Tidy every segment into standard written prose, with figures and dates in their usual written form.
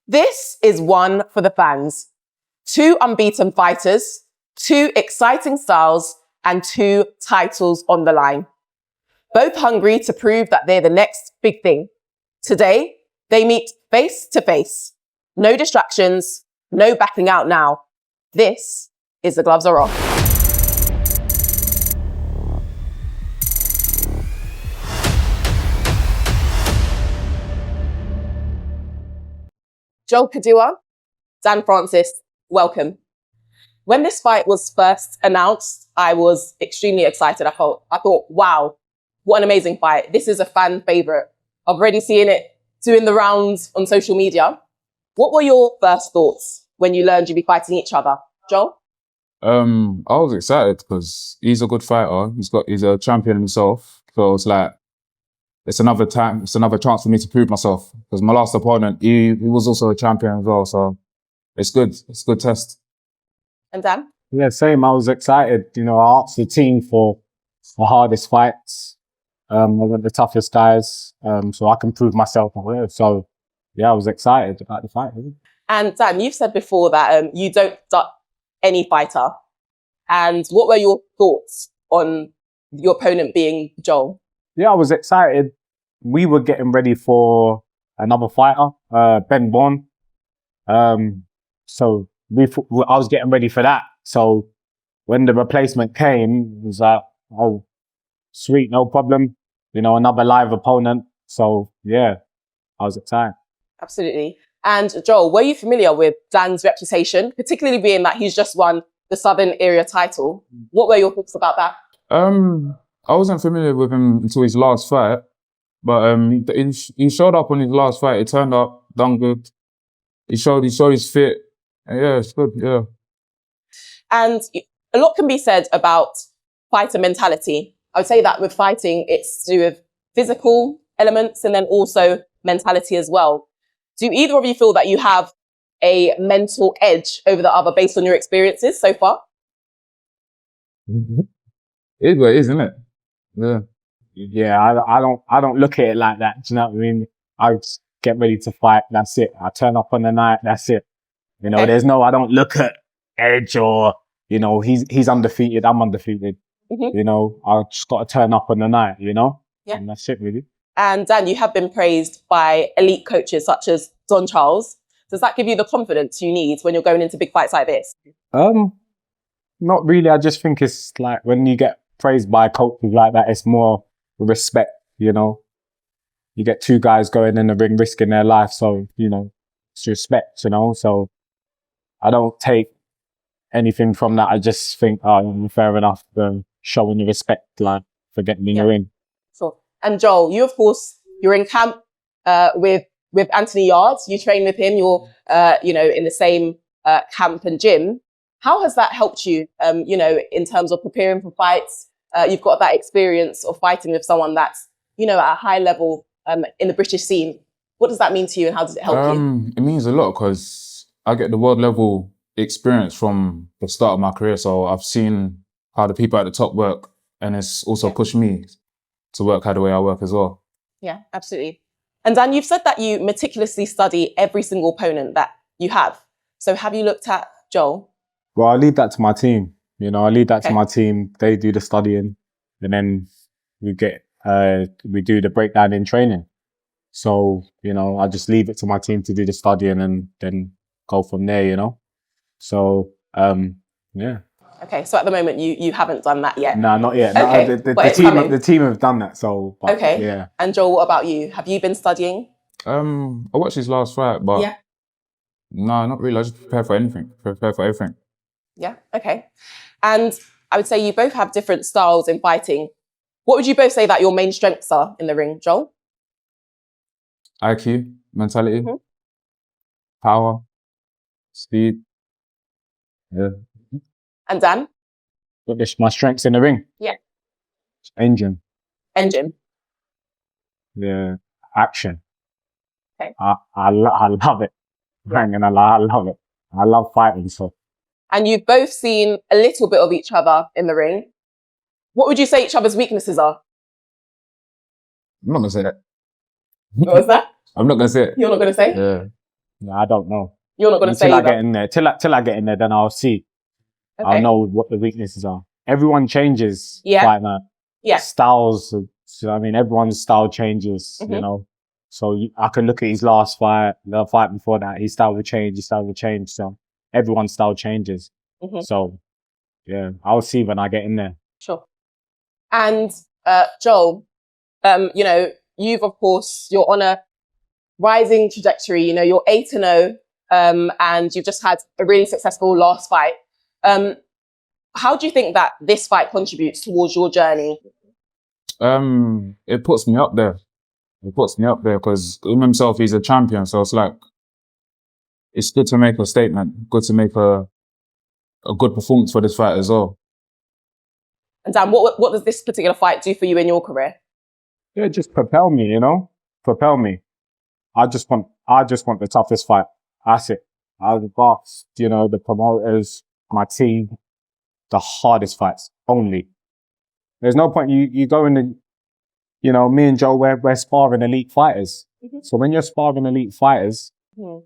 This is one for the fans. 2 unbeaten fighters, 2 exciting styles, and 2 titles on the line. Both hungry to prove that they're the next big thing. Today, they meet face to face. No distractions, no backing out now. This is The Gloves Are Off. Joel Kodua, Dan Francis, welcome. When this fight was first announced, I was extremely excited. I thought, wow, what an amazing fight. This is a fan favorite. I've already seen it doing the rounds on social media. What were your first thoughts when you learned you'd be fighting each other? Joel? I was excited because he's a good fighter. He's a champion himself. So it's like, it's another chance for me to prove myself. Because my last opponent, he was also a champion as well. So it's good. It's a good test. And Dan? Yeah, same. I was excited. I asked the team for the hardest fights. I want the toughest guys, so I can prove myself. So yeah, I was excited about the fight. Really. And Dan, you've said before that you don't duck any fighter. And what were your thoughts on your opponent being Joel? Yeah, I was excited. We were getting ready for another fighter, Ben Bourne. So I was getting ready for that. So when the replacement came, it was like, oh, sweet, no problem. Another live opponent. So yeah, I was excited. Absolutely. And Joel, were you familiar with Dan's reputation, particularly being that he's just won the Southern Area title? What were your thoughts about that? I wasn't familiar with him until his last fight, but he showed up on his last fight. He turned up, done good. He showed his fit. And yeah, it's good. Yeah. And a lot can be said about fighter mentality. I would say that with fighting, it's to do with physical elements and then also mentality as well. Do either of you feel that you have a mental edge over the other based on your experiences so far? Mm-hmm. It is what it is, isn't it? Yeah. Yeah, I don't look at it like that. Do you know what I mean? I just get ready to fight. That's it. I turn up on the night. That's it. I don't look at edge or, he's undefeated. I'm undefeated. Mm-hmm. I just got to turn up on the night, Yeah. And that's it, really. And Dan, you have been praised by elite coaches such as Don Charles. Does that give you the confidence you need when you're going into big fights like this? Not really. I just think it's like when you get praised by coaches like that, it's more respect, You get 2 guys going in the ring risking their life. So, it's respect, So I don't take anything from that. I just think, fair enough, showing your respect, for getting in the ring. Sure. And Joel, you, of course, you're in camp with Anthony Yards. You train with him. You're, in the same camp and gym. How has that helped you, in terms of preparing for fights? You've got that experience of fighting with someone that's, at a high level in the British scene. What does that mean to you and how does it help you? It means a lot because I get the world level experience from the start of my career. So I've seen how the people at the top work and it's also pushed me to work how the way I work as well. Yeah, absolutely. And Dan, you've said that you meticulously study every single opponent that you have. So have you looked at Joel? Well, I leave that to my team. To my team. They do the studying and then we do the breakdown in training. So, I just leave it to my team to do the studying and then go from there, So, yeah. Okay, so at the moment you haven't done that yet? No, not yet. Okay, no, the team have done that. So, okay. Yeah. And Joel, what about you? Have you been studying? I watched his last fight, but no, not really. I just prepare for everything. Yeah, okay. And I would say you both have different styles in fighting. What would you both say that your main strengths are in the ring, Joel? IQ, mentality, power, speed. Yeah. And Dan? My strengths in the ring? Yeah. Engine. Yeah, action. Okay. I love it. And I love it. I love fighting, so. And you've both seen a little bit of each other in the ring. What would you say each other's weaknesses are? I'm not going to say that. What was that? I'm not going to say it. You're not going to say? Yeah. Yeah, I don't know. You're not going to say Until I either. get in there. Till I get in there, then I'll see. Okay. I'll know what the weaknesses are. Everyone changes. Yeah. Fight night. Yeah. Styles. So, I mean, everyone's style changes, you know. So I can look at his last fight, the fight before that, his style will change, So everyone's style changes. So yeah, I'll see when I get in there. Sure. And Joel, you know, you've of course, you're on a rising trajectory. You know, you're 8-0, and you've just had a really successful last fight. How do you think that this fight contributes towards your journey? It puts me up there. It puts me up there because him himself, he's a champion. So it's like, it's good to make a statement, good to make a good performance for this fight as well. And Dan, what does this particular fight do for you in your career? Yeah, just propel me, you know, propel me. I just want the toughest fight. That's it. I've asked, you know, the promoters, my team, the hardest fights only. There's no point you go in the, you know, me and Joe, we're sparring elite fighters. So when you're sparring elite fighters, you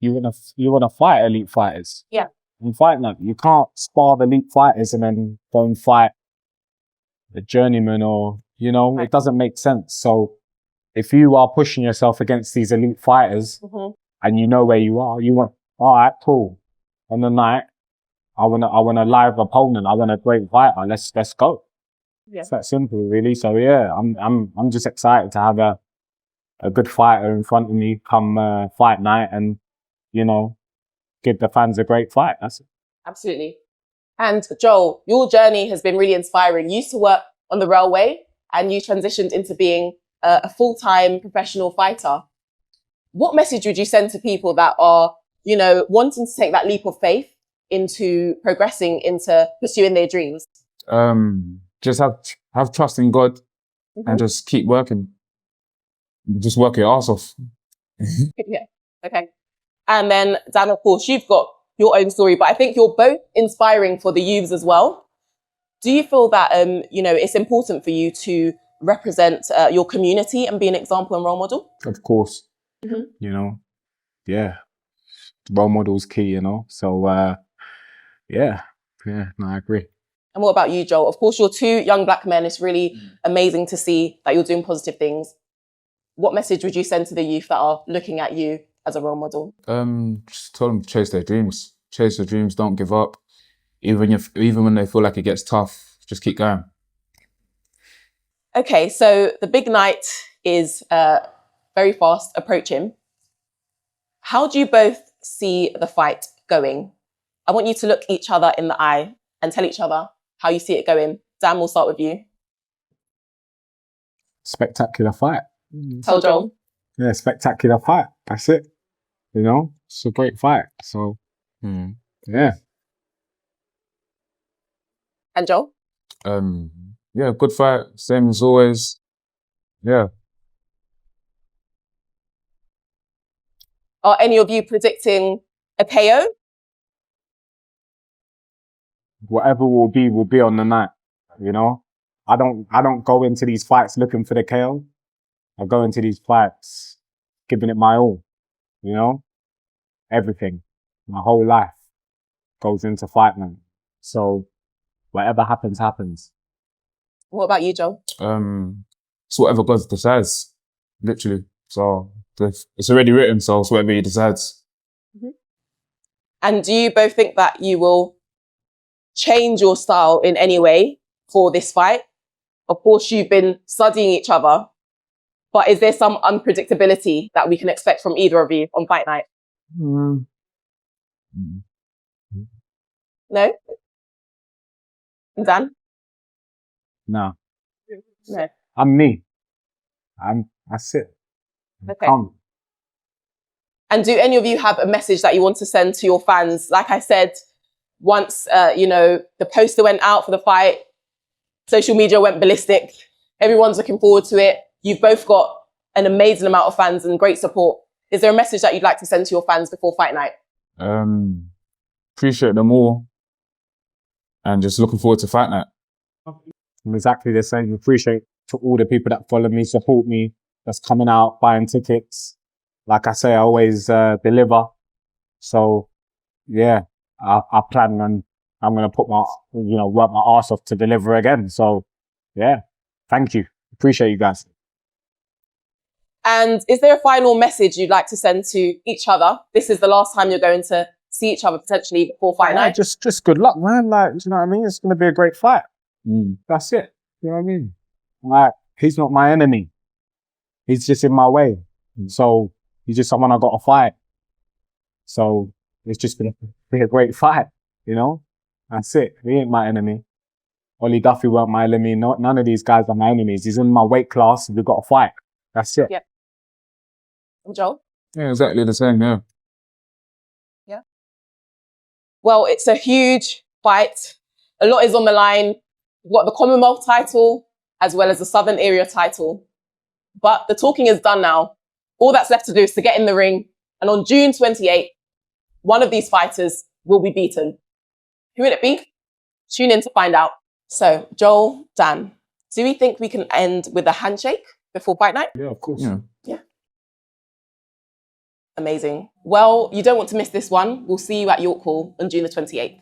wanna fight elite fighters. Yeah. In Fight Night, you can't spar the elite fighters and then go and fight the journeyman, or, you know, it doesn't make sense. So if you are pushing yourself against these elite fighters and you know where you are, you want, all right, cool. On the night, I want a live opponent. I want a great fighter. Let's go. Yeah. It's that simple, really. So yeah, I'm just excited to have a good fighter in front of me come Fight Night, and, you know, give the fans a great fight. That's it. Absolutely. And Joel, your journey has been really inspiring. You used to work on the railway and you transitioned into being a full-time professional fighter. What message would you send to people that are, you know, wanting to take that leap of faith into progressing, into pursuing their dreams? Just have trust in God and just keep working. Just work your ass off. Yeah. Okay. And then Dan, of course, you've got your own story, but I think you're both inspiring for the youths as well. Do you feel that, you know, it's important for you to represent your community and be an example and role model? Of course. You know, yeah. Role model's key, you know. So, yeah, no, I agree. And what about you, Joel? Of course, you're two young black men. It's really amazing to see that you're doing positive things. What message would you send to the youth that are looking at you as a role model? Just tell them to chase their dreams. Chase their dreams, don't give up. Even when they feel like it gets tough, just keep going. Okay, so the big night is very fast approaching. How do you both see the fight going? I want you to look each other in the eye and tell each other how you see it going. Dan, we'll start with you. Spectacular fight. Tell Joel. Yeah, spectacular fight. That's it. You know, it's a great fight. So, yeah. And Joel? Yeah, good fight. Same as always. Yeah. Are any of you predicting a KO? Whatever will be on the night. You know, I don't go into these fights looking for the KO. I go into these fights giving it my all. You know, everything, my whole life goes into Fight Night. So whatever happens, happens. What about you, Joel? It's whatever God decides, literally. So it's already written, so it's whatever He decides. And do you both think that you will change your style in any way for this fight? Of course, you've been studying each other, but is there some unpredictability that we can expect from either of you on Fight Night? No? Dan? No. No. I'm me. That's it. Okay. Come. And do any of you have a message that you want to send to your fans? Like I said, once, you know, the poster went out for the fight, social media went ballistic. Everyone's looking forward to it. You've both got an amazing amount of fans and great support. Is there a message that you'd like to send to your fans before Fight Night? Appreciate them all. And just looking forward to Fight Night. I'm exactly the same. Appreciate to all the people that follow me, support me, that's coming out, buying tickets. like I say, I always deliver. So yeah, I plan and I'm gonna put my work my arse off to deliver again. So yeah, thank you, appreciate you guys. And is there a final message you'd like to send to each other? This is the last time you're going to see each other potentially before fight night. Just good luck, man. Like, you know what I mean? It's gonna be a great fight. That's it. You know what I mean? Like, he's not my enemy. He's just in my way. So he's just someone I got to fight. So it's just gonna be a great fight. You know? That's it. He ain't my enemy. Ollie Duffy weren't my enemy. None of these guys are my enemies. He's in my weight class. We've got to fight. That's it. Yep. Joel? Yeah, exactly the same. Yeah. Yeah. Well, it's a huge fight. A lot is on the line. We've got the Commonwealth title as well as the Southern Area title. But the talking is done now. All that's left to do is to get in the ring. And on June 28th, one of these fighters will be beaten. Who will it be? Tune in to find out. So, Joel, Dan, do we think we can end with a handshake before fight night? Yeah, of course. Yeah. Amazing. Well, you don't want to miss this one. We'll see you at York Hall on June the 28th.